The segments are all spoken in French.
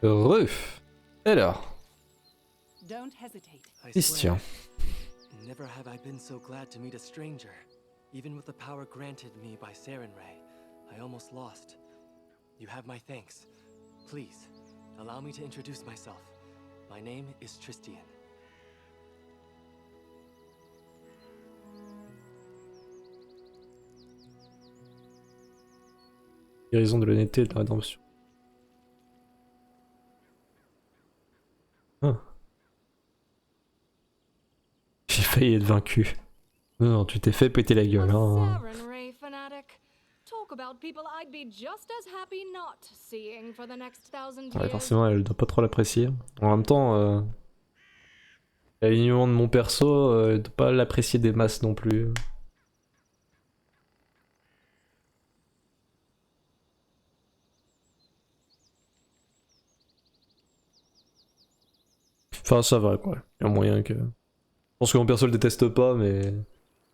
Ruf. Alors, Don't hesitate. I question. swear, never have I been so glad to meet a stranger. Even with the power granted me by Sarenrae, I almost lost. You have my thanks. Please, allow me to introduce myself. My name is Tristian. Guérison de l'honnêteté et de la rédemption. Ah. J'ai failli être vaincu. Non, non, tu t'es fait péter la gueule. Hein. Sarenrae fanatic. Talk about people I'd be just as happy not seeing for the next 1,000 Ouais, years. forcément, elle doit pas trop l'apprécier. En même temps, l'alignement de mon perso, elle doit pas l'apprécier des masses non plus. Enfin, ça va quoi. Il y a moyen que. Je pense que mon perso le déteste pas, mais.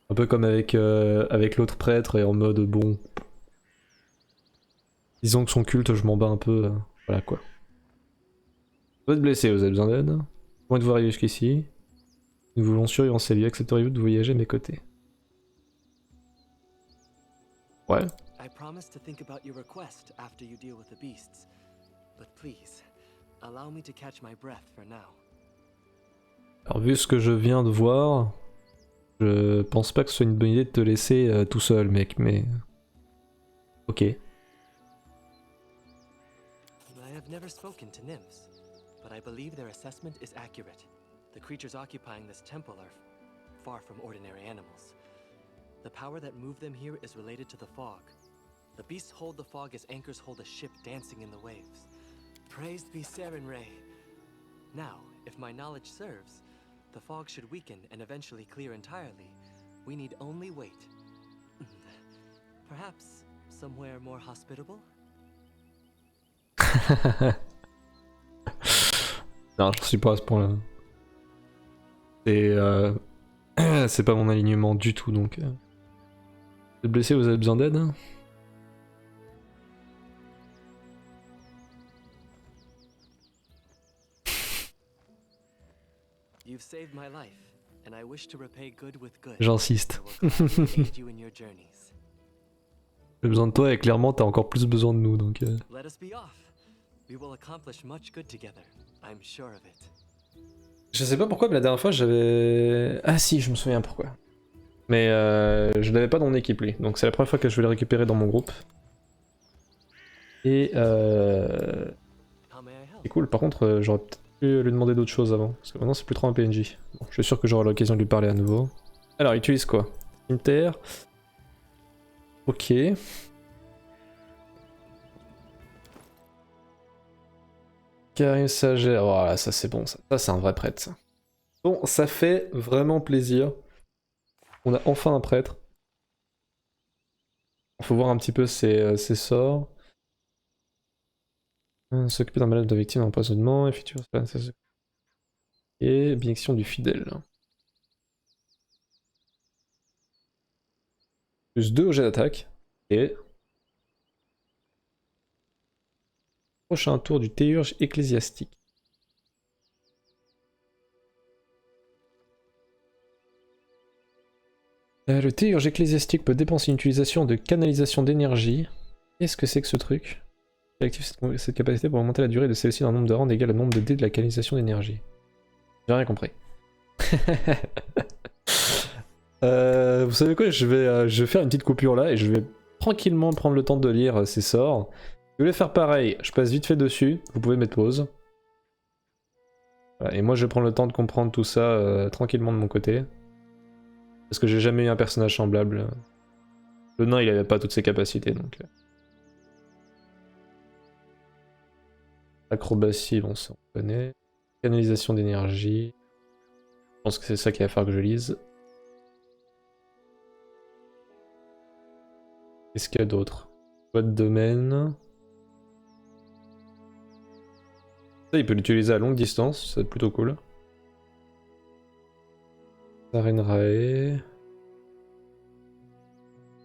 Un peu comme avec l'autre prêtre, et en mode bon. Disons que son culte, je m'en bats un peu. Voilà quoi. Vous êtes blessé, vous avez besoin d'aide? Comment êtes-vous arrivé jusqu'ici? Nous voulons survivre en ces lieux, accepteriez-vous de voyager à mes côtés? Ouais. I promise to think about your request after you deal with the beasts. But please, allow me to catch my breath for now. Alors vu ce que je viens de voir, je pense pas que ce soit une bonne idée de te laisser tout seul, mec, mais... Ok. I have never spoken to nymphs, but I believe their assessment is accurate. The creatures occupying this temple are far from ordinary animals. The power that moved them here is related to the fog. The beasts hold the fog as anchors hold a ship dancing in the waves. Praised be Sarenrae. Now, if my knowledge serves, the fog should weaken and eventually clear entirely. We need only wait. Perhaps somewhere more hospitable? Non, je suis pas à ce point-là. C'est pas mon alignement du tout, donc... Vous êtes blessé, vous avez besoin d'aide? You've saved my life, and I wish to repay good with good. J'insiste. I will gladly aid you in your journeys. J'ai besoin de toi et clairement t'as encore plus besoin de nous, donc... Let us be off. We will accomplish much good together. I'm sure of it. Je sais pas pourquoi, mais la dernière fois j'avais... Ah si, je me souviens pourquoi. Mais je l'avais pas dans mon équipe lui, donc c'est la première fois que je vais le récupérer dans mon groupe. Et How may I help? c'est cool, par contre j'aurais peut-être pu lui demander d'autres choses avant, parce que maintenant c'est plus trop un PNJ. Bon, je suis sûr que j'aurai l'occasion de lui parler à nouveau. Alors, il utilise quoi? Cimetière. Ok. Karim Sagère, voilà, ça c'est bon, ça c'est un vrai prêtre ça. Bon, ça fait vraiment plaisir. On a enfin un prêtre. Faut voir un petit peu ses sorts. S'occuper d'un malade de victime d'empoisonnement, effectuer et bénédiction du fidèle. Plus 2 au jet d'attaque. Et prochain tour du théurge ecclésiastique. Le théurge ecclésiastique peut dépenser une utilisation de canalisation d'énergie. Qu'est-ce que c'est que ce truc? Il active cette capacité pour augmenter la durée de celle-ci d'un nombre de rounds égal au nombre de dés de la canalisation d'énergie. J'ai rien compris. Vous savez quoi, je vais faire une petite coupure là et je vais tranquillement prendre le temps de lire ces sorts. Je vais faire pareil, je passe vite fait dessus, vous pouvez mettre pause. Voilà, et moi je vais prendre le temps de comprendre tout ça tranquillement de mon côté. Parce que j'ai jamais eu un personnage semblable. Le nain il avait pas toutes ses capacités donc... Acrobatie, bon ça on connaît. Canalisation d'énergie. Je pense que c'est ça qu'il va falloir que je lise. Qu'est-ce qu'il y a d'autre? Boîte de domaine. Ça, il peut l'utiliser à longue distance, ça va être plutôt cool. Sarenrae.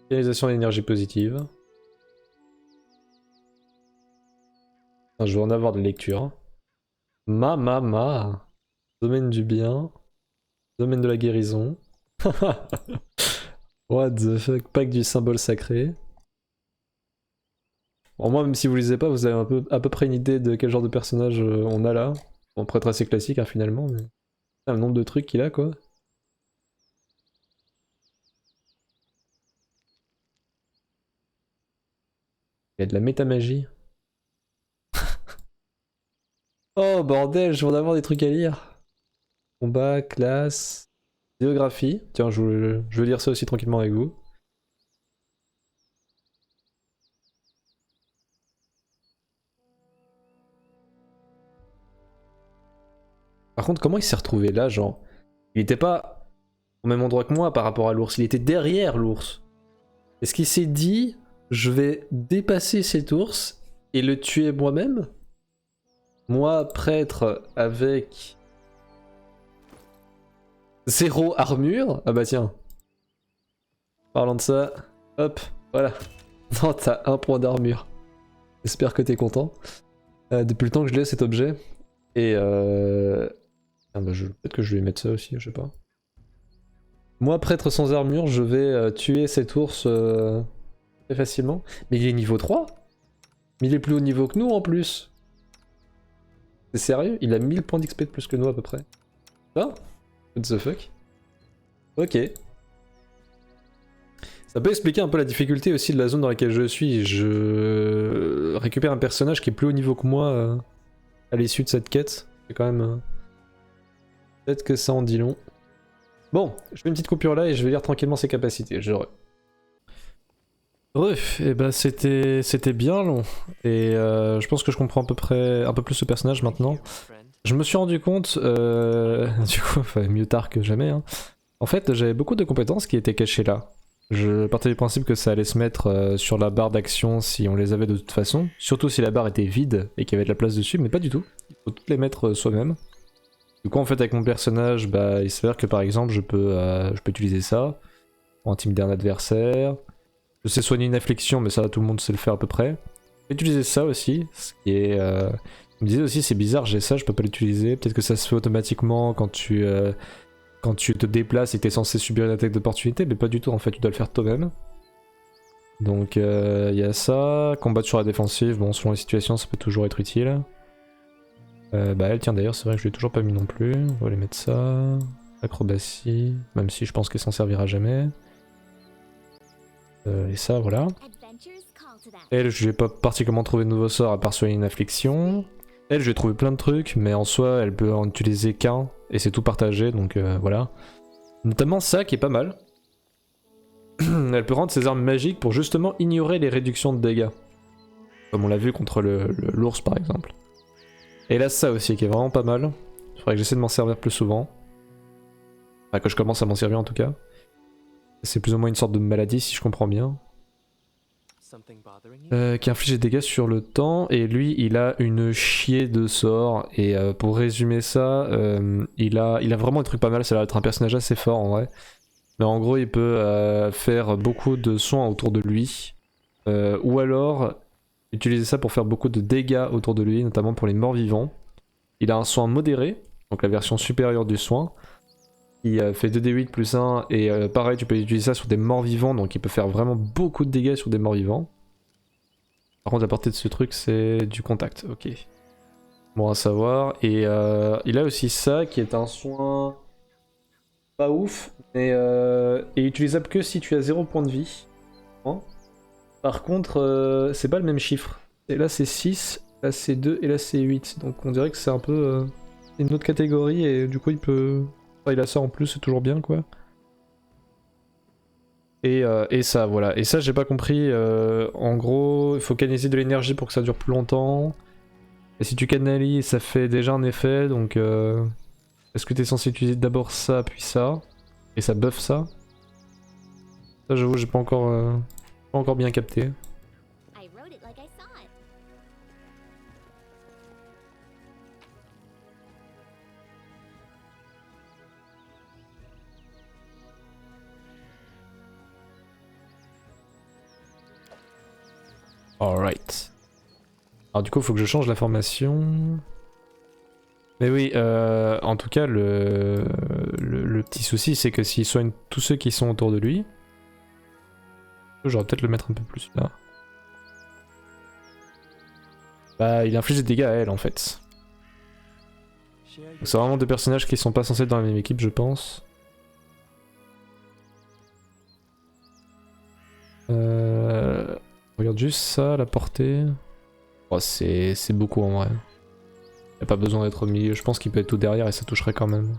Canalisation d'énergie positive. Enfin, je vais en avoir de lecture. Ma. Domaine du bien. Domaine de la guérison. What the fuck, pack du symbole sacré. Bon, moi, même si vous lisez pas, vous avez à peu près une idée de quel genre de personnage on a là. Bon, prêtre assez classique hein, finalement, mais le nombre de trucs qu'il a quoi. Il y a de la métamagie. Oh bordel, je viens d'avoir des trucs à lire. Combat, classe, biographie. Tiens, je vais lire ça aussi tranquillement avec vous. Par contre, comment il s'est retrouvé là, genre? Il était pas au même endroit que moi par rapport à l'ours, il était derrière l'ours. Est-ce qu'il s'est dit, je vais dépasser cet ours et le tuer moi-même? Moi, prêtre avec 0 armure? Ah bah tiens. Parlant de ça, hop, voilà. Non, t'as 1 point d'armure. J'espère que t'es content. Depuis le temps que je l'ai cet objet. Et ah bah peut-être que je vais mettre ça aussi, je sais pas. Moi, prêtre sans armure, je vais tuer cet ours très facilement. Mais il est niveau 3? Mais il est plus haut niveau que nous en plus. C'est sérieux? Il a 1000 points d'XP de plus que nous à peu près. Ah? What the fuck? Ok. Ça peut expliquer un peu la difficulté aussi de la zone dans laquelle je suis. Je récupère un personnage qui est plus haut niveau que moi à l'issue de cette quête. C'est quand même... peut-être que ça en dit long. Bon, je fais une petite coupure là et je vais lire tranquillement ses capacités. Bref, et bah c'était bien long. Et je pense que je comprends à peu près un peu plus ce personnage maintenant. Je me suis rendu compte, du coup, enfin, mieux tard que jamais, hein. En fait, j'avais beaucoup de compétences qui étaient cachées là. Je partais du principe que ça allait se mettre sur la barre d'action si on les avait de toute façon, surtout si la barre était vide et qu'il y avait de la place dessus, mais pas du tout. Il faut toutes les mettre soi-même. Du coup, en fait, avec mon personnage, bah, il s'avère que par exemple, je peux utiliser ça pour intimider un adversaire. Je sais soigner une affliction, mais ça, tout le monde sait le faire à peu près. Je peux utiliser ça aussi, ce qui est... Je me disais aussi, c'est bizarre, j'ai ça, je peux pas l'utiliser. Peut-être que ça se fait automatiquement quand tu te déplaces et que t'es censé subir une attaque d'opportunité, mais pas du tout en fait, tu dois le faire toi-même. Donc il y a ça, combattre sur la défensive, bon selon les situations ça peut toujours être utile. Bah elle tiens d'ailleurs c'est vrai que je l'ai toujours pas mis non plus, on va aller mettre ça. Acrobatie, même si je pense qu'elle s'en servira jamais. Et ça voilà. Elle je vais pas particulièrement trouvé de nouveaux sorts à part soigner une affliction. Elle je vais trouver plein de trucs mais en soi elle peut en utiliser qu'un et c'est tout partagé donc voilà. Notamment ça qui est pas mal. Elle peut rendre ses armes magiques pour justement ignorer les réductions de dégâts. Comme on l'a vu contre l'ours par exemple. Et là ça aussi qui est vraiment pas mal. Il faudrait que j'essaie de m'en servir plus souvent. Enfin que je commence à m'en servir en tout cas. C'est plus ou moins une sorte de maladie si je comprends bien. Qui inflige des dégâts sur le temps. Et lui il a une chier de sorts. Et pour résumer ça, il a vraiment des trucs pas mal. Ça va être un personnage assez fort en vrai. Mais en gros il peut faire beaucoup de soins autour de lui. Ou alors utiliser ça pour faire beaucoup de dégâts autour de lui, notamment pour les morts vivants. Il a un soin modéré, donc la version supérieure du soin. Il fait 2d8 plus 1 et pareil tu peux utiliser ça sur des morts vivants, donc il peut faire vraiment beaucoup de dégâts sur des morts vivants. Par contre la portée de ce truc c'est du contact, ok. Bon à savoir. Et il a aussi ça qui est un soin... pas ouf, mais est utilisable que si tu as 0 point de vie. Hein. Par contre, c'est pas le même chiffre. Et là c'est 6, là c'est 2 et là c'est 8. Donc on dirait que c'est un peu une autre catégorie et du coup il peut... Enfin, il a ça en plus, c'est toujours bien quoi. Et ça voilà. Et ça j'ai pas compris. En gros, il faut canaliser de l'énergie pour que ça dure plus longtemps. Et si tu canalises, ça fait déjà un effet. Donc est-ce que t'es censé utiliser d'abord ça puis ça? Et ça buff ça? Ça j'avoue j'ai pas encore bien capté. Alright. Alors du coup, faut que je change la formation. Mais oui, en tout cas, le petit souci, c'est que s'il soigne tous ceux qui sont autour de lui, j'aurais peut-être le mettre un peu plus là. Bah, il inflige des dégâts à elle en fait. C'est vraiment deux personnages qui sont pas censés être dans la même équipe, je pense. Regarde juste ça, la portée. Oh, c'est beaucoup en vrai. Y a pas besoin d'être au milieu, je pense qu'il peut être tout derrière et ça toucherait quand même.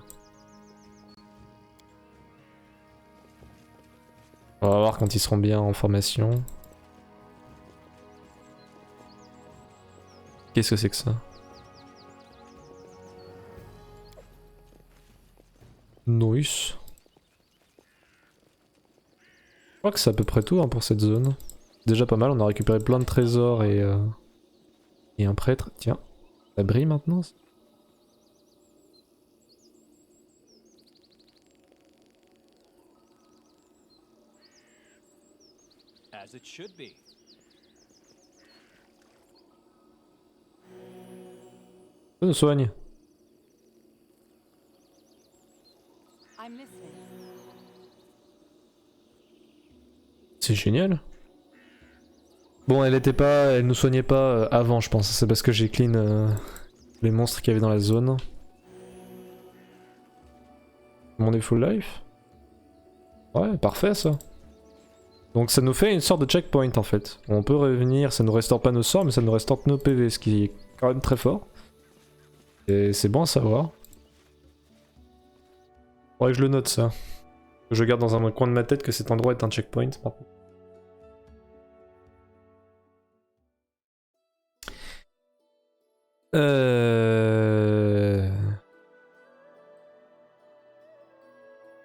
On va voir quand ils seront bien en formation. Qu'est-ce que c'est que ça? Noise. Je crois que c'est à peu près tout hein, pour cette zone. Déjà pas mal, on a récupéré plein de trésors et un prêtre. Tiens, ça brille maintenant? As it should be. Ça nous soigne. I'm listening. C'est génial. Bon, elle nous soignait pas avant, je pense. C'est parce que j'ai clean les monstres qu'il y avait dans la zone. Mon est full life. Ouais, parfait ça. Donc ça nous fait une sorte de checkpoint en fait. On peut revenir, ça nous restaure pas nos sorts, mais ça nous restaure nos PV, ce qui est quand même très fort. Et c'est bon à savoir. Faudrait que je le note ça. Je garde dans un coin de ma tête que cet endroit est un checkpoint par contre.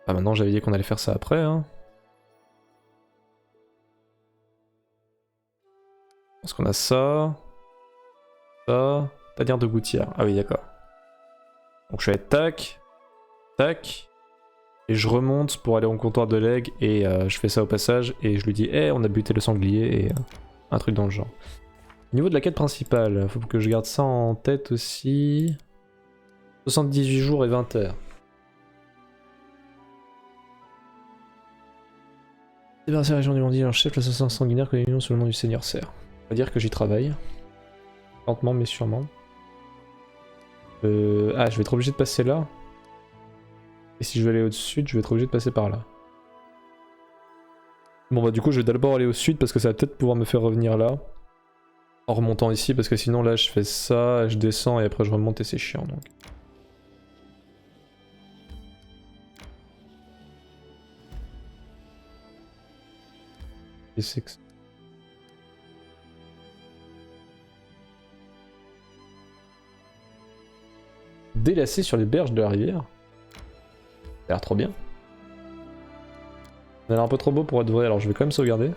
Ah maintenant j'avais dit qu'on allait faire ça après hein. Parce qu'on a ça. Ça. Tanière de gouttière. Ah oui d'accord. Donc je fais tac. Tac. Et je remonte pour aller au comptoir de l'aigle et je fais ça au passage et je lui dis hey, on a buté le sanglier et un truc dans le genre. Au niveau de la quête principale, faut que je garde ça en tête aussi. 78 jours et 20 heures. Débarrasser la région du Mondi, leur chef, l'assassin sanguinaire que l'union sous le nom du Seigneur Serre. On va dire que j'y travaille. Lentement mais sûrement. Ah, je vais être obligé de passer là. Et si je veux aller au sud, je vais être obligé de passer par là. Bon bah du coup je vais d'abord aller au sud parce que ça va peut-être pouvoir me faire revenir là. En remontant ici parce que sinon là je fais ça, je descends et après je remonte et c'est chiant donc. Et c'est que... Délacé sur les berges de la rivière. Ça a l'air trop bien. Ça a l'air un peu trop beau pour être vrai alors je vais quand même sauvegarder.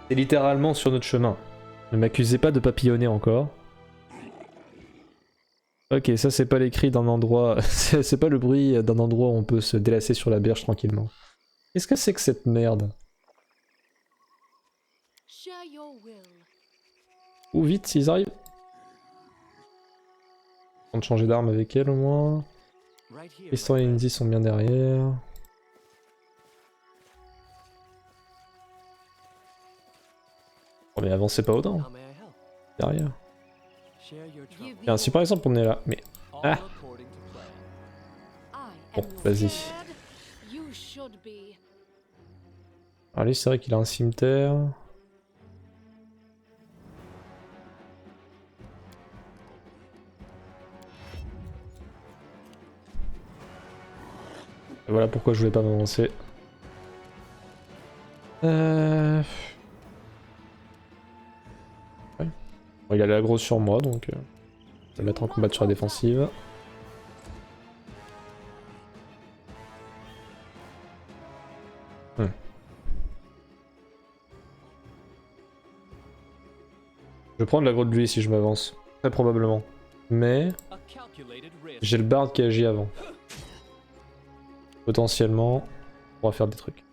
C'est littéralement sur notre chemin. Ne m'accusez pas de papillonner encore. Ok, ça c'est pas les cris d'un endroit... c'est pas le bruit d'un endroit où on peut se délasser sur la berge tranquillement. Qu'est-ce que c'est que cette merde? Share your will. Ou vite, ils arrivent. On de changer d'arme avec elle au moins. Right here. Tristan et Indy sont bien derrière. Oh mais avancez pas autant, How may I help? derrière. Share your trouble. Tiens, si par exemple on est là, mais... All Ah. according to plan. I Bon, am vas-y. scared. You should be. Alors lui c'est vrai qu'il a un cimetière. Et voilà pourquoi je voulais pas m'avancer. Ouais. Bon, il a l'aggro sur moi donc... je vais mettre en combat sur la défensive. Je vais prendre l'aggro de lui si je m'avance. Très probablement. Mais... A calculated risk. j'ai le bard qui agit avant. Potentiellement, on va faire des trucs.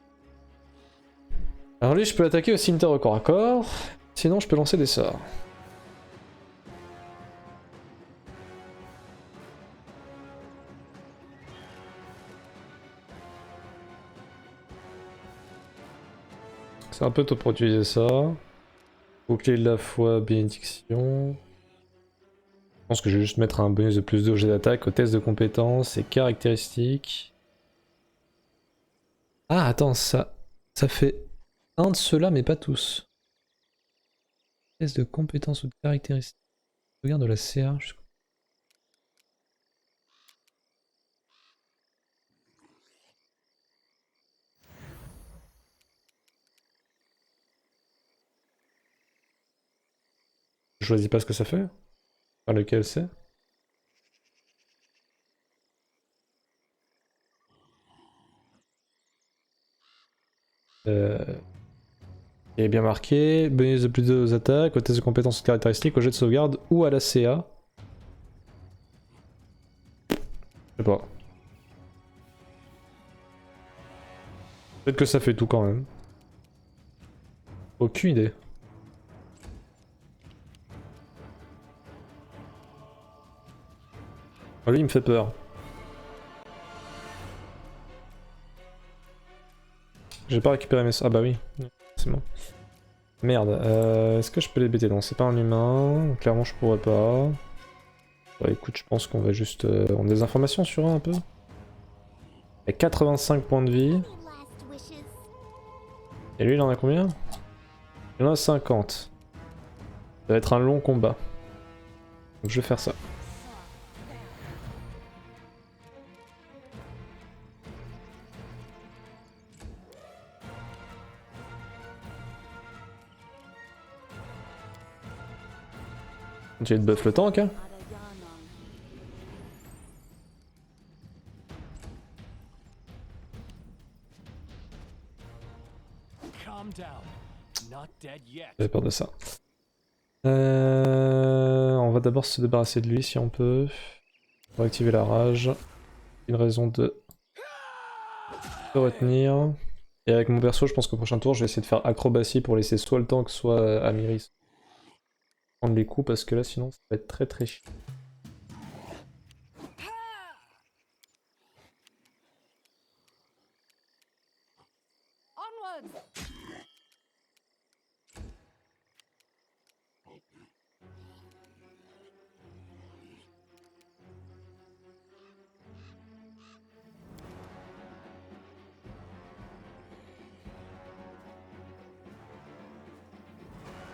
Alors lui, je peux l'attaquer au cimetière au corps à corps. Sinon, je peux lancer des sorts. C'est un peu tôt pour utiliser ça. Bouclier de la foi, bénédiction. Je pense que je vais juste mettre un bonus de plus 2 au jet d'attaque, au test de compétences et caractéristiques. Ah, attends, ça fait un de ceux-là, mais pas tous. Test de compétences ou de caractéristiques. Regarde de la CA. Je choisis pas ce que ça fait. Enfin, lequel c'est. Il est bien marqué. Bonus de plus 2 aux attaques, au test de compétences ou de caractéristiques, au jet de sauvegarde ou à la CA. Je sais pas. Peut-être que ça fait tout quand même. Aucune idée. Ah, lui il me fait peur. J'ai pas récupéré mes... Ah bah oui, c'est bon. Merde, est-ce que je peux les bêter? Non, c'est pas un humain, donc clairement je pourrais pas. Bah écoute, je pense qu'on va juste... on a des informations sur un peu. Il a 85 points de vie. Et lui il en a combien? Il en a 50. Ça va être un long combat. Donc je vais faire ça. J'ai de buff le tank, hein. Calm down. Not dead yet. J'avais peur de ça. On va d'abord se débarrasser de lui si on peut. Pour activer la rage. Une raison de retenir. Et avec mon perso, je pense qu'au prochain tour, je vais essayer de faire acrobatie pour laisser soit le tank, soit Amiris prendre les coups, parce que là, sinon, ça va être très très chiant. Onwards!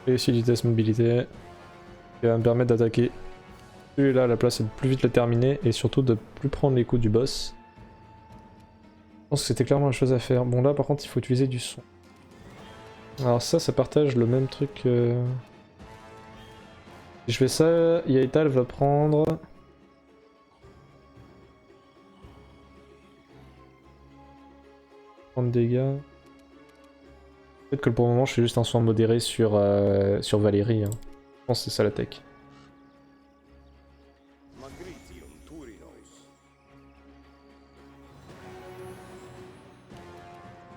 Et aussi du test mobilité. Qui va me permettre d'attaquer celui-là à la place et de plus vite le terminer, et surtout de plus prendre les coups du boss. Je pense que c'était clairement la chose à faire. Bon là par contre il faut utiliser du son. Alors ça partage le même truc que... Si je fais ça, Yaetal va prendre... de dégâts. Peut-être que pour le moment je fais juste un soin modéré sur Valérie. Hein. Je pense que c'est ça la tech.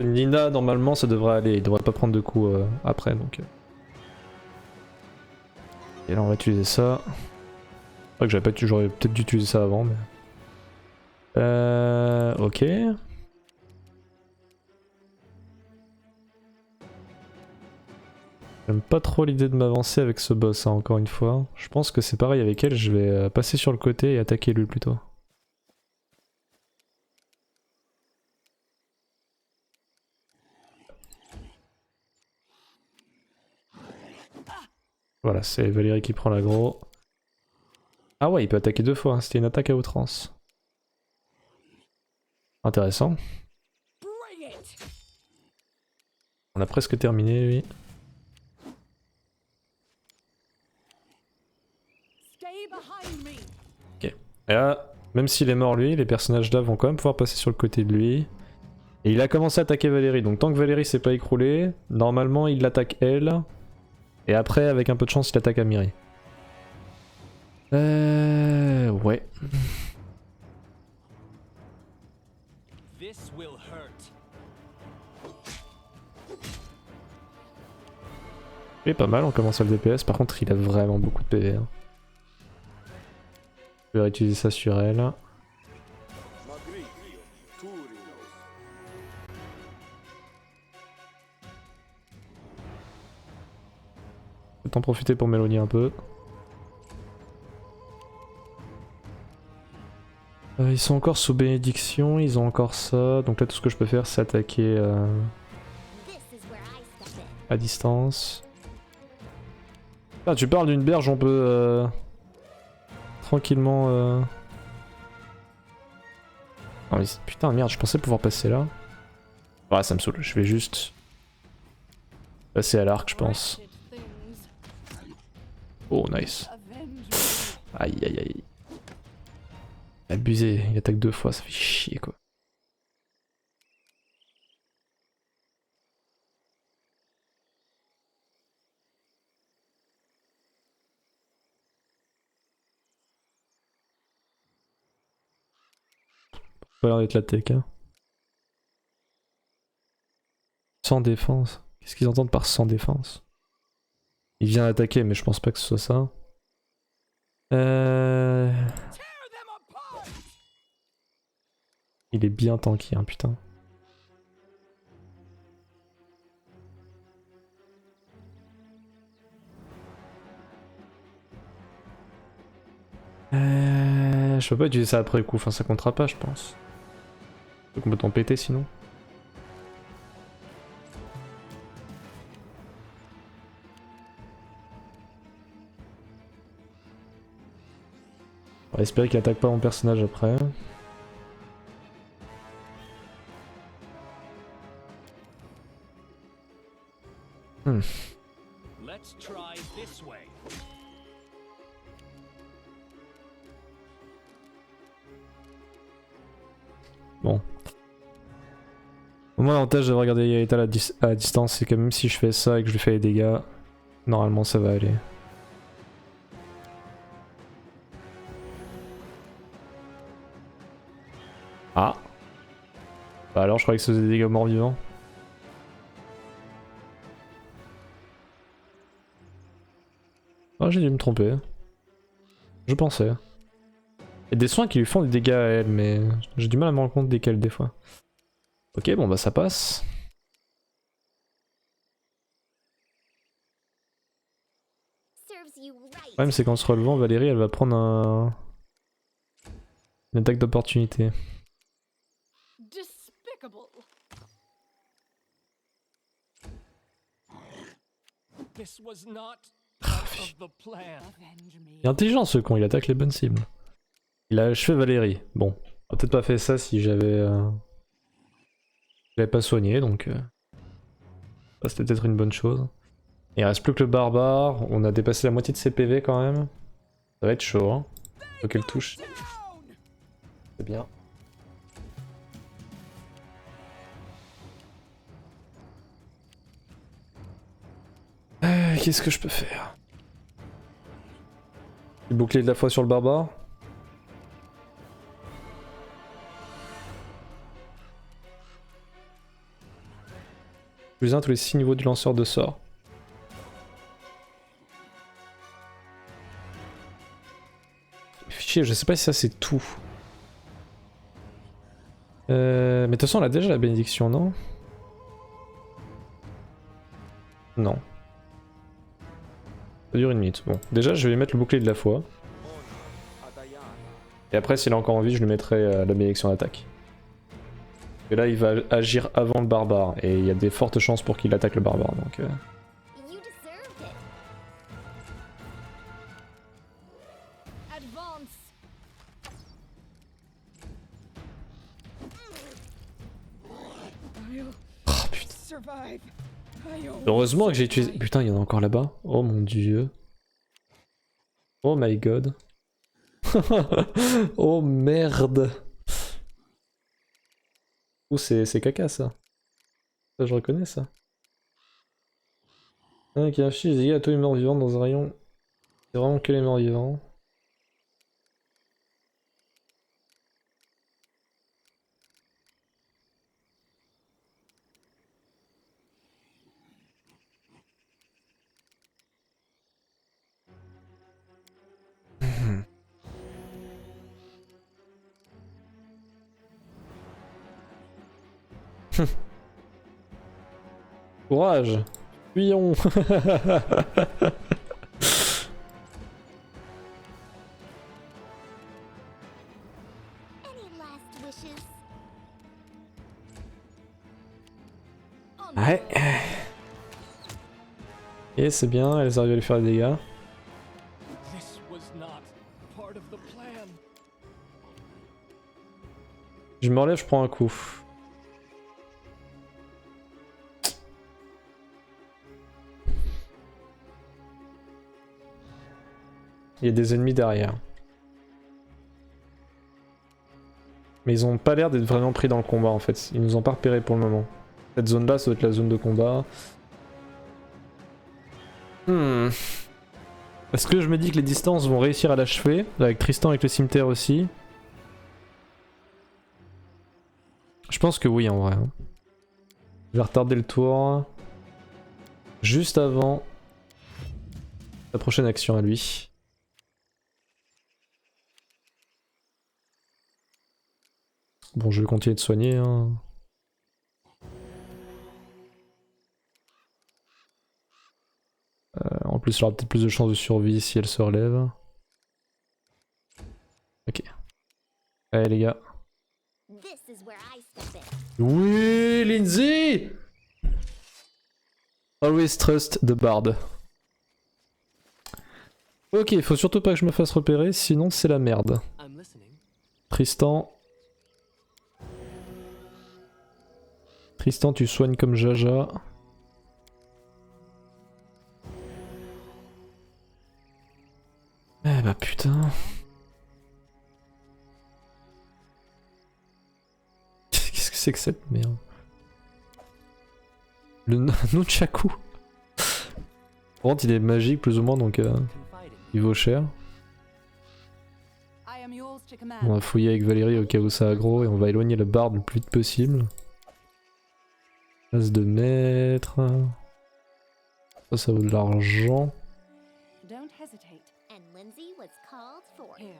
Nina, normalement, ça devrait aller. Il devrait pas prendre de coups après, donc... Et là, on va utiliser ça. C'est vrai que j'aurais peut-être dû utiliser ça avant, mais... Ok. J'aime pas trop l'idée de m'avancer avec ce boss, hein, encore une fois. Je pense que c'est pareil avec elle, je vais passer sur le côté et attaquer lui plutôt. Voilà, c'est Valérie qui prend l'aggro. Ah ouais, il peut attaquer 2 fois, hein. C'était une attaque à outrance. Intéressant. On a presque terminé, lui. Ok. Et là, même s'il est mort lui, les personnages là vont quand même pouvoir passer sur le côté de lui. Et il a commencé à attaquer Valérie, donc tant que Valérie s'est pas écroulée, normalement il l'attaque elle. Et après, avec un peu de chance, il attaque Amiri. Ouais. This will hurt. Il est pas mal, on commence à le DPS, par contre il a vraiment beaucoup de PV. Hein. Je vais réutiliser ça sur elle. Je vais en profiter pour m'éloigner un peu. Ils sont encore sous bénédiction, ils ont encore ça. Donc là tout ce que je peux faire c'est attaquer à distance. Ah, tu parles d'une berge, on peut tranquillement... Non, mais putain merde, je pensais pouvoir passer là. Ouais, ça me saoule, je vais juste passer à l'arc je pense. Wretched things. Oh nice. Avenge me. Aïe aïe aïe. Abusé, il attaque 2 fois, ça fait chier quoi. Pas l'air d'être la tech hein. Sans défense. Qu'est-ce qu'ils entendent par sans défense? Il vient attaquer mais je pense pas que ce soit ça. Il est bien tanky hein putain. Je peux pas utiliser ça après coup, enfin ça comptera pas je pense. C'est complètement pété sinon. On va espérer qu'il attaque pas mon personnage après. Let's try this way. Bon. Au moins l'avantage de regarder Yaeta à distance, c'est que même si je fais ça et que je lui fais les dégâts, normalement ça va aller. Ah. Bah alors je croyais que ça faisait des dégâts morts-vivants. Ah j'ai dû me tromper. Je pensais. Il y a des soins qui lui font des dégâts à elle, mais j'ai du mal à me rendre compte desquels des fois. Ok, bon bah ça passe. Le problème c'est qu'en se relevant, Valérie elle va prendre une attaque d'opportunité. Despicable. This was not part of the plan. Avenge me. Il est intelligent ce con, il attaque les bonnes cibles. Il a achevé Valérie. Bon, j'aurais peut-être pas fait ça si j'avais pas soigné, donc ça, c'était peut-être une bonne chose. Il reste plus que le barbare, on a dépassé la moitié de ses PV quand même. Ça va être chaud, hein. Faut qu'elle touche. C'est bien. Qu'est-ce que je peux faire? Le bouclier de la foi sur le barbare. Plus 1 tous les 6 niveaux du lanceur de sort. Fichier, je sais pas si ça c'est tout. Mais de toute façon, on a déjà la bénédiction, non? Non. Ça dure 1 minute. Bon, déjà, je vais lui mettre le bouclier de la foi. Et après, s'il a encore envie, je lui mettrai la bénédiction d'attaque. Et là, il va agir avant le barbare. Et il y a des fortes chances pour qu'il attaque le barbare. Donc, Advance. I'll oh, putain. survive. I'll Heureusement que j'ai utilisé... Putain, il y en a encore là-bas. Oh mon dieu. Oh my god. Oh merde. Ouh, c'est caca ça. Ça, je reconnais ça. Un qui affiche les dégâts à tous les morts vivants dans un rayon. C'est vraiment que les morts vivants. Courage. Fuyons. Any last wishes? Ouais. Et c'est bien, elles arrivent à lui faire des dégâts. This was not part of the plan. Je me relève, je prends un coup. Il y a des ennemis derrière. Mais ils ont pas l'air d'être vraiment pris dans le combat en fait. Ils nous ont pas repéré pour le moment. Cette zone là, ça doit être la zone de combat. Est-ce que je me dis que les distances vont réussir à l'achever? Avec Tristan avec le cimetière aussi. Je pense que oui en vrai. Je vais retarder le tour. Juste avant la prochaine action à lui. Bon, je vais continuer de soigner. Hein. En plus, elle aura peut-être plus de chances de survie si elle se relève. Ok. Allez les gars. This is where I step in. Oui, Lindsay! Always trust the bard. Ok, faut surtout pas que je me fasse repérer, sinon c'est la merde. I'm listening. Tristan. Tristan, tu soignes comme Jaja. Eh bah putain. Qu'est-ce que c'est que cette merde? Le Nunchaku. Par contre il est magique plus ou moins donc Confide in il vaut cher. I am yours to command. On va fouiller avec Valérie au cas où ça aggro et on va éloigner le bard le plus vite possible. Place de maître. Ça vaut de l'argent. Don't hesitate. And Lindsay was called for. Here.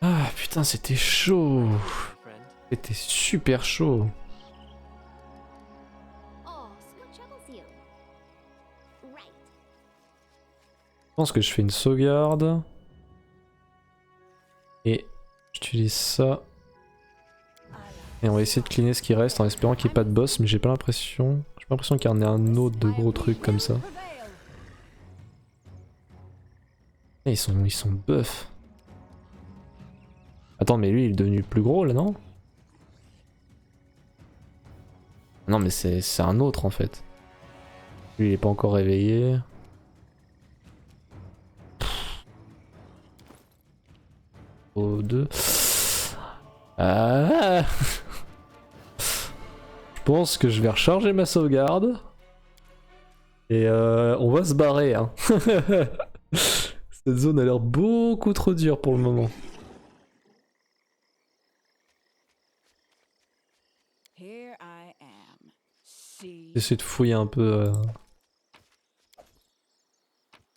Ah putain c'était chaud. friend. C'était super chaud. Oh, Scout troubles you. Right. Je pense que je fais une sauvegarde. Et j'utilise ça. Et on va essayer de cleaner ce qui reste en espérant qu'il n'y ait pas de boss, mais j'ai pas l'impression. J'ai pas l'impression qu'il y en ait un autre de gros trucs comme ça. Et ils sont buffs. Attends, mais lui il est devenu plus gros là, non? Non, mais c'est un autre en fait. Lui il est pas encore réveillé. Oh, 2. Ah. Je pense que je vais recharger ma sauvegarde. Et on va se barrer. Hein. Cette zone a l'air beaucoup trop dure pour le moment. Here I am. See. J'essaie de fouiller un peu.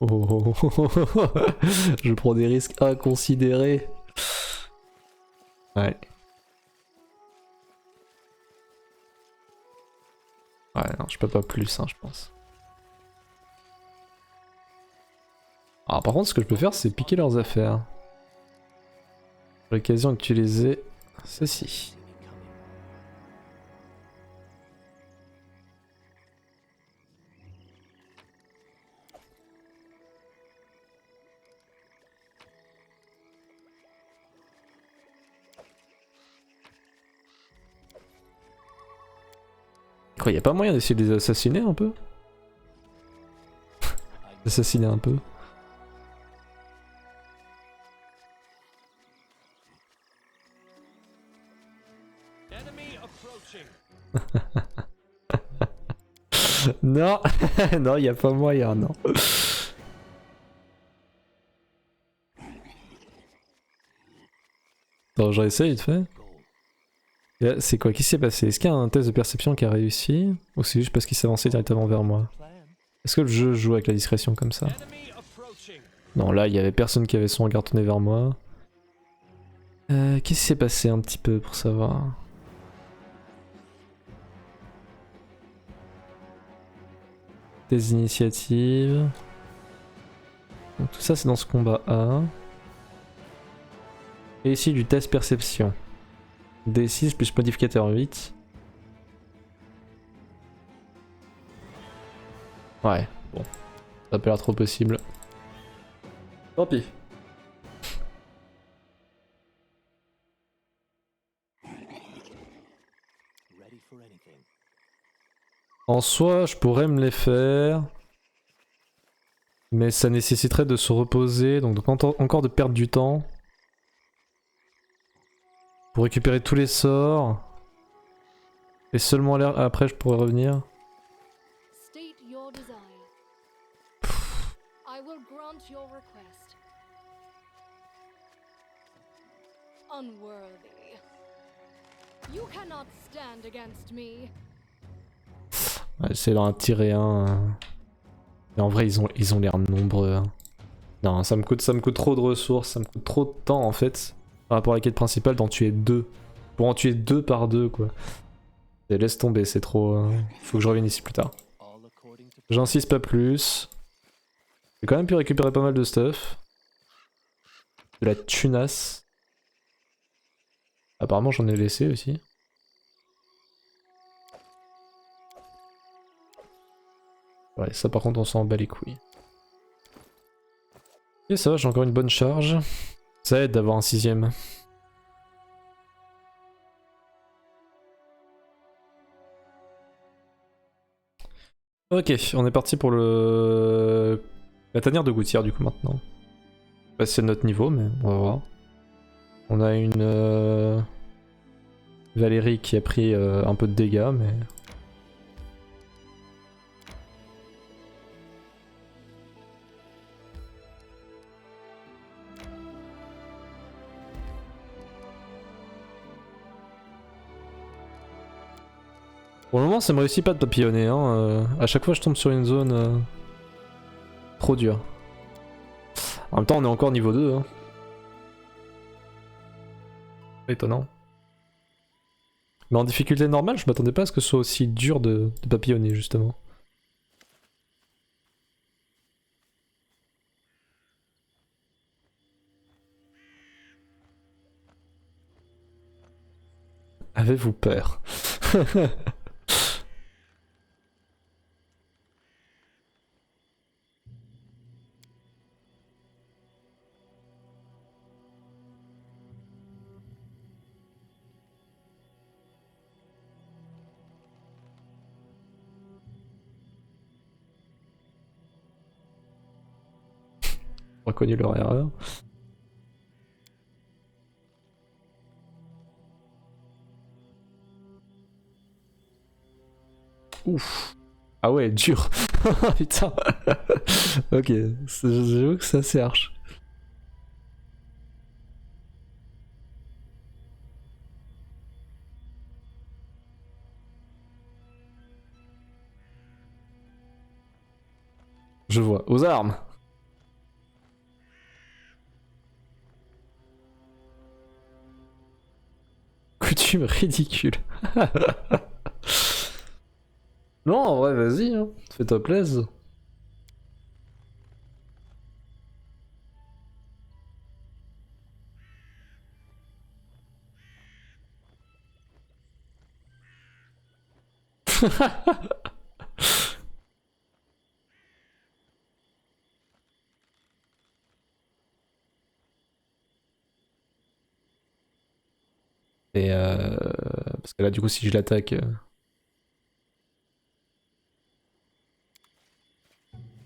Oh. Je prends des risques inconsidérés. Ouais. Ouais, non, je peux pas plus, hein, je pense. Alors, par contre, ce que je peux faire, c'est piquer leurs affaires. Pour l'occasion, utiliser ceci. Quoi, y a pas moyen d'essayer de les assassiner un peu? Assassiner un peu. Enemy approaching. Non, non, y a pas moyen, non. Attends, je réessaye vite fait. C'est quoi? Qu'est-ce qui s'est passé? Est-ce qu'il y a un test de perception qui a réussi? Ou c'est juste parce qu'il s'avançait directement vers moi? Plan. Est-ce que le jeu joue avec la discrétion comme ça? Enemy approaching. Non, là, il y avait personne qui avait son regard tourné vers moi. Qu'est-ce qui s'est passé un petit peu pour savoir? Des initiatives. Donc tout ça c'est dans ce combat A. Et ici du test perception. D6 plus modificateur 8. Ouais, bon. Ça a pas l'air trop possible. Tant pis. Ready for anything. En soi, je pourrais me les faire. Mais ça nécessiterait de se reposer, donc encore de perdre du temps. Pour récupérer tous les sorts. Et seulement après je pourrais revenir. State your desire. I will grant your request. Unworthy. You cannot stand against me. Ouais, c'est d'en tirer un. Mais en vrai, ils ont l'air nombreux. Hein. Non, ça me coûte trop de ressources, ça me coûte trop de temps en fait. Par rapport à la quête principale, d'en tuer deux. Pour en tuer deux par deux, quoi. Et laisse tomber, c'est trop. Faut que je revienne ici plus tard. All according to J'insiste pas plus. J'ai quand même pu récupérer pas mal de stuff. De la tunasse. Apparemment, j'en ai laissé aussi. Ouais, ça par contre on s'en bat les couilles. Et ça va, j'ai encore une bonne charge. Ça aide d'avoir un 6ème. Ok, on est parti pour la tanière de gouttière du coup maintenant. Bah, c'est notre niveau mais on va voir. On a une Valérie qui a pris un peu de dégâts mais... Pour le moment, ça me réussit pas de papillonner. Hein. À chaque fois, je tombe sur une zone trop dure. En même temps, on est encore niveau 2. Hein. Étonnant. Mais en difficulté normale, je m'attendais pas à ce que ce soit aussi dur de papillonner, justement. Avez-vous peur? Reconnu leur erreur. Ouf. Ah ouais, dur. Putain. Ok, j'avoue que ça c'est arche. Je vois. Aux armes. Coutume ridicule. Non, en vrai, vas-y, hein. Fais-toi plaisir. Et parce que là, du coup, si je l'attaque...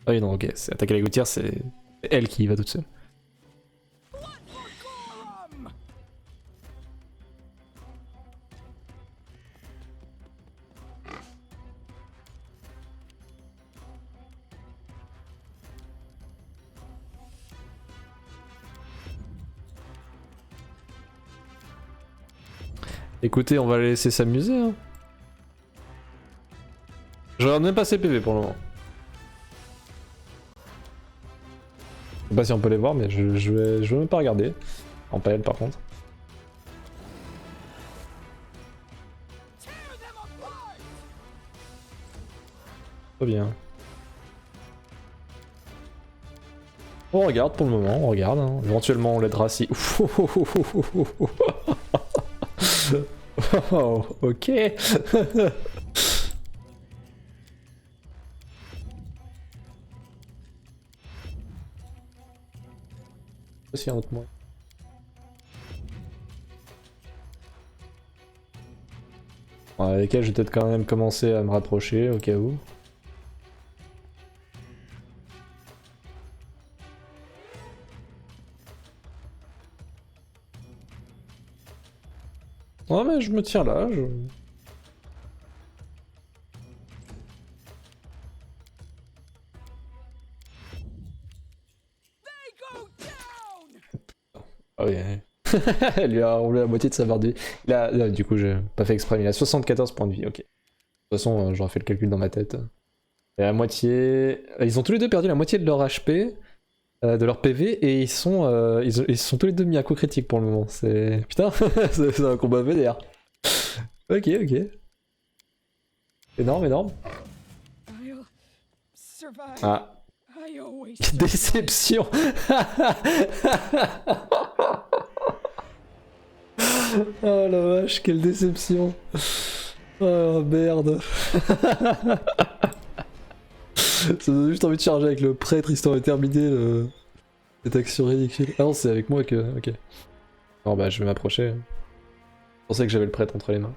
Ah oui, non, ok, c'est attaquer la gouttière, c'est elle qui y va toute seule. Écoutez, on va les laisser s'amuser. Hein. Je regarde même pas ses PV pour le moment. Je sais pas si on peut les voir, mais je vais même pas regarder. En PL par contre. Pas bien. On regarde pour le moment, on regarde. Hein. Éventuellement on l'aidera si... Oh, ok. Aussi un autre moyen. Bon, avec elle, je vais peut-être quand même commencer à me rapprocher au cas où. Ouais, mais je me tiens là. Oh yeah. Elle lui a enlevé la moitié de sa barre de vie. Là, du coup, j'ai pas fait exprès, mais il a 74 points de vie, ok. De toute façon, j'aurais fait le calcul dans ma tête. Et la moitié... Ils ont tous les deux perdu la moitié de leur HP, de leur PV, et ils sont tous les deux mis à coup critique pour le moment. C'est... Putain, c'est un combat vénère. Ok, ok. Énorme, énorme. I'll survive. Ah. I always Déception. Oh la vache, quelle déception. Oh merde. Ça me donne juste envie de charger avec le prêtre histoire de terminer cette action ridicule. Ah non, c'est avec moi que... Ok. Bon bah je vais m'approcher. Je pensais que j'avais le prêtre entre les mains.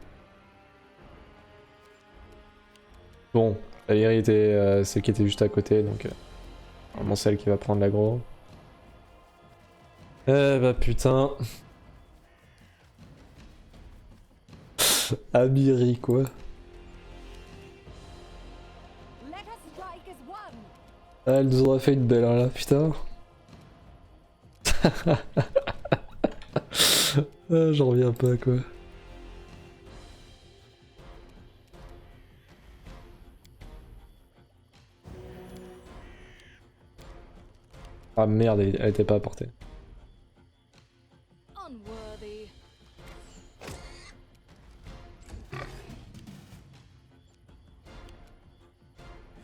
Bon, la vérité, c'est qui était juste à côté, donc... Vraiment celle qui va prendre l'aggro. Eh bah putain. Amiri quoi. Let us strike as one. Ah, elle nous aura fait une belle hein, là, putain. Ah, j'en reviens pas quoi. Ah merde, elle était pas à portée. Unworthy.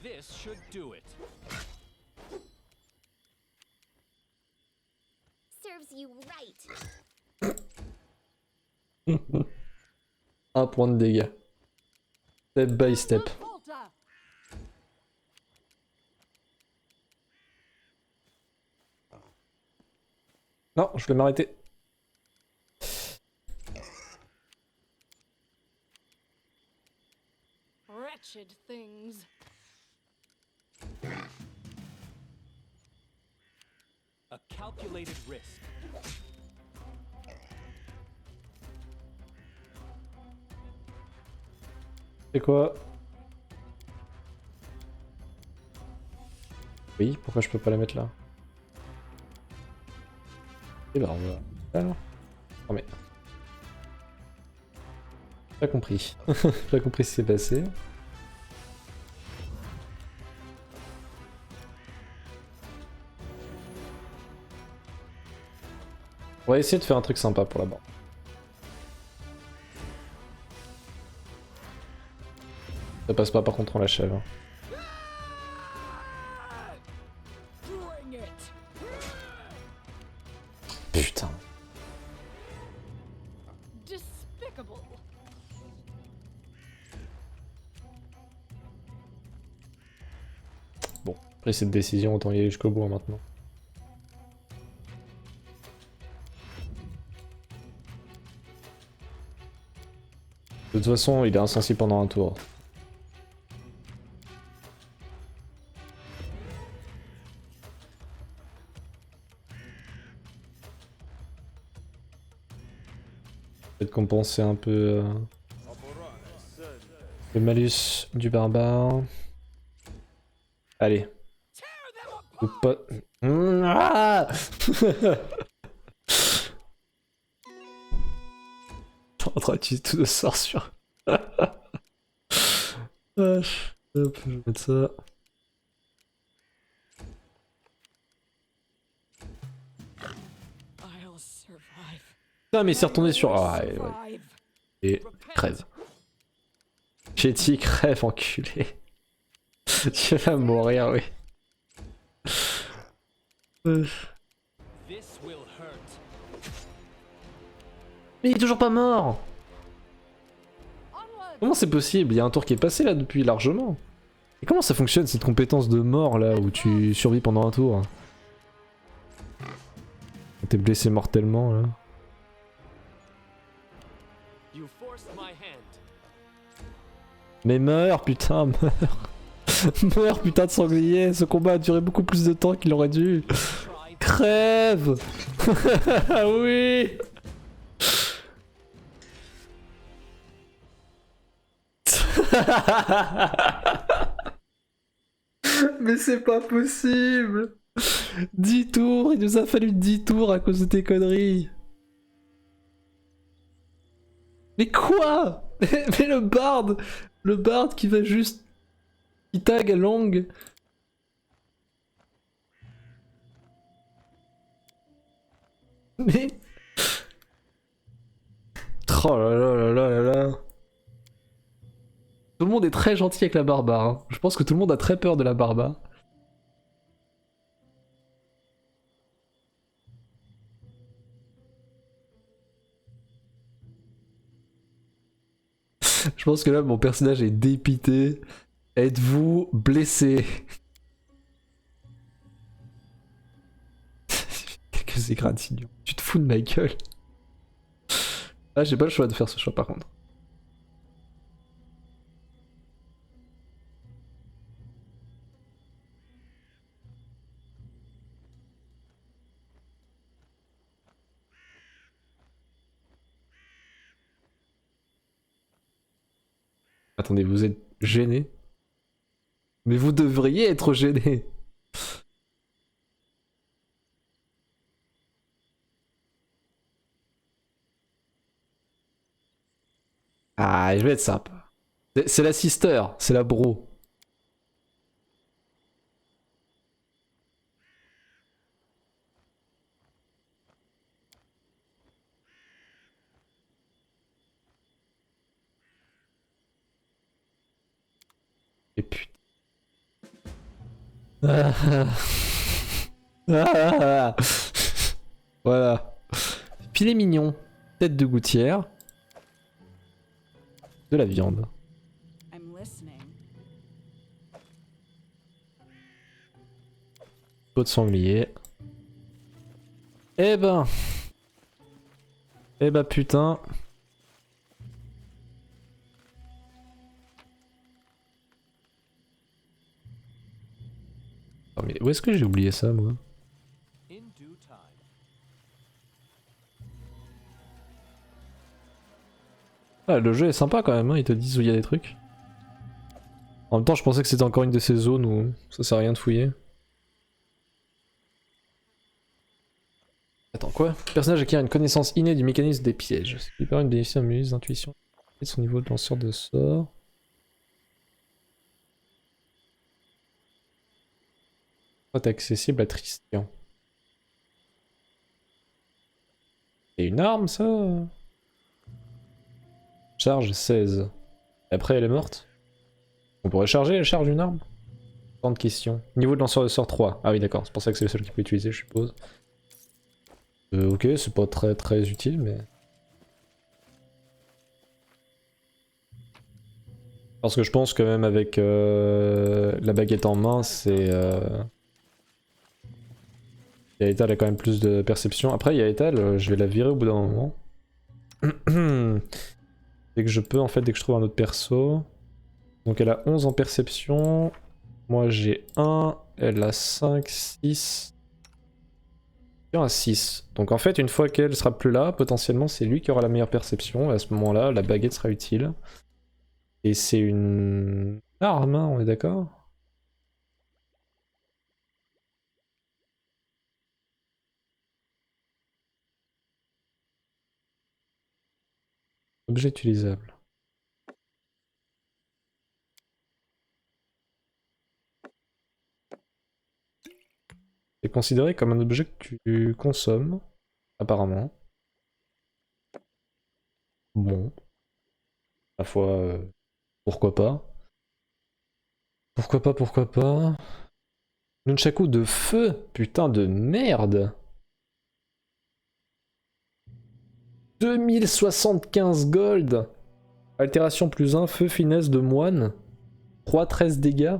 This should do it. Serves you right. Un point de dégâts. Step by step. Don't falter. Non, je vais m'arrêter. Wretched things. A calculated risk. C'est quoi? Oui, pourquoi je peux pas la mettre là? Et bah on va... Alors... Oh mais... Pas compris. Pas compris ce qui s'est passé. On va essayer de faire un truc sympa pour la bande. Ça passe pas par contre on l'achève. Hein. Bring it. Putain. Despicable. Bon, après cette décision autant y aller jusqu'au bout hein, maintenant. De toute façon il est insensible pendant un tour. Peut-être compenser un peu le malus du barbare. Allez. Ou pas. Ah T'es en train d'utiliser tout de sort sur. Hop, je vais mettre ça. I'll survive. Putain, mais il s'est retourné sur. Ah, ouais. Survive. Et crève. J'ai dit crève, enculé. Tu vas mourir, oui. This will hurt. Mais il est toujours pas mort. Onward! Comment c'est possible? Il y a un tour qui est passé là depuis largement. Et comment ça fonctionne cette compétence de mort là où tu survis pendant un tour? T'es blessé mortellement là. You forced my hand. Mais meurs putain, meurs. Meurs putain de sanglier, ce combat a duré beaucoup plus de temps qu'il aurait dû. Try. Crève. Ah oui. Mais c'est pas possible. 10 tours, il nous a fallu 10 tours à cause de tes conneries. Mais quoi? Mais le bard qui va juste... qui tag à langue. Mais... Oh là là là là là là. Tout le monde est très gentil avec la barbare. Hein. Je pense que tout le monde a très peur de la barbare. Je pense que là, mon personnage est dépité. Êtes-vous blessé? Quelques égratignures. Tu te fous de ma gueule. Ah, j'ai pas le choix de faire ce choix par contre. Attendez, vous êtes gêné? Mais vous devriez être gêné. Ah, je vais être sympa. C'est la sister, c'est la bro. Et putain. Ah. Voilà. Filet mignon, tête de gouttière, de la viande. I'm listening. Peau de sanglier. Eh ben. Eh ben putain. Oh, mais où est-ce que j'ai oublié ça moi? In due time. Ah, le jeu est sympa quand même, hein, ils te disent où il y a des trucs. En même temps, je pensais que c'était encore une de ces zones où ça sert à rien de fouiller. Attends, quoi? Le personnage acquiert une connaissance innée du mécanisme des pièges, ce qui lui permet de bénéficier d'un bonus d'intuition et de son niveau de lanceur de sort. Est accessible à Tristian. C'est une arme ça? Charge 16. Et après elle est morte? On pourrait charger la charge d'une arme? Tant de questions. Niveau de lanceur de sort 3. Ah oui d'accord, c'est pour ça que c'est le seul qui peut utiliser je suppose. Ok, c'est pas très utile mais... Parce que je pense que même avec la baguette en main c'est... Yaetal a quand même plus de perception. Après Yaetal, je vais la virer au bout d'un moment. Dès que je peux en fait, dès que je trouve un autre perso. Donc elle a 11 en perception. Moi j'ai 1, elle a 5, 6. Elle a 6. Donc en fait une fois qu'elle sera plus là, potentiellement c'est lui qui aura la meilleure perception. Et à ce moment-là, la baguette sera utile. Et c'est une arme, hein, on est d'accord? Objet utilisable. C'est considéré comme un objet que tu consommes, apparemment. Bon. À la fois, pourquoi pas. Pourquoi pas, pourquoi pas. Nunchaku de feu, putain de merde. 2075 gold. Altération plus 1, feu finesse de moine. 3-13 dégâts.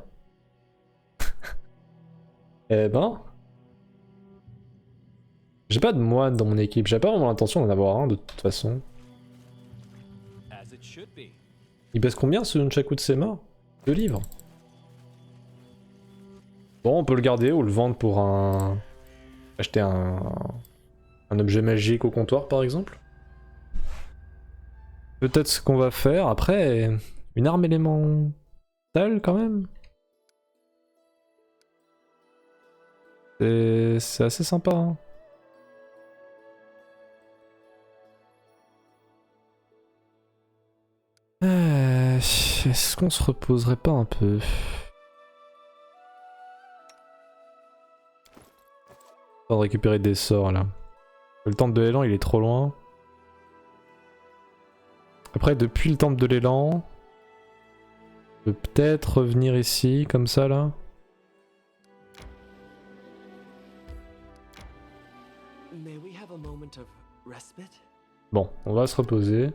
Eh ben. J'ai pas de moine dans mon équipe, j'ai pas vraiment l'intention d'en avoir un de toute façon. As it should be. Il baisse combien ce Nunchaku de Sema? 2 livres. Bon, on peut le garder ou le vendre pour un... acheter un objet magique au comptoir par exemple. Peut-être ce qu'on va faire. Après, une arme élémentale quand même. C'est assez sympa. Hein. Est-ce qu'on se reposerait pas un peu? On va récupérer des sorts là. Le temple de l'élan il est trop loin. Après depuis le temple de l'élan, on peut peut-être revenir ici comme ça là. May we have a moment of respite? Bon, on va se reposer.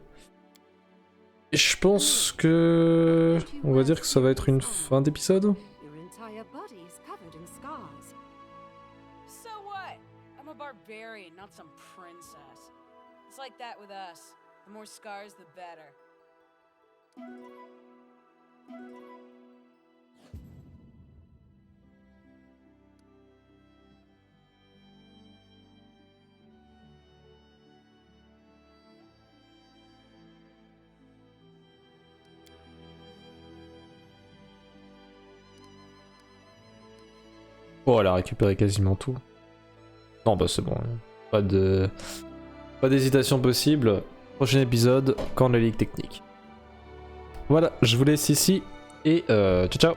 Et je pense que... on va dire que ça va être une fin d'épisode. Your entire body's covered in scars. So what? I'm a barbarian, not some princess. It's like that with us. The more scars, the better. Oh, elle a récupéré quasiment tout. Non, bah c'est bon. Pas d'hésitation possible. Prochain épisode, quand la ligue technique. Voilà, je vous laisse ici et ciao ciao.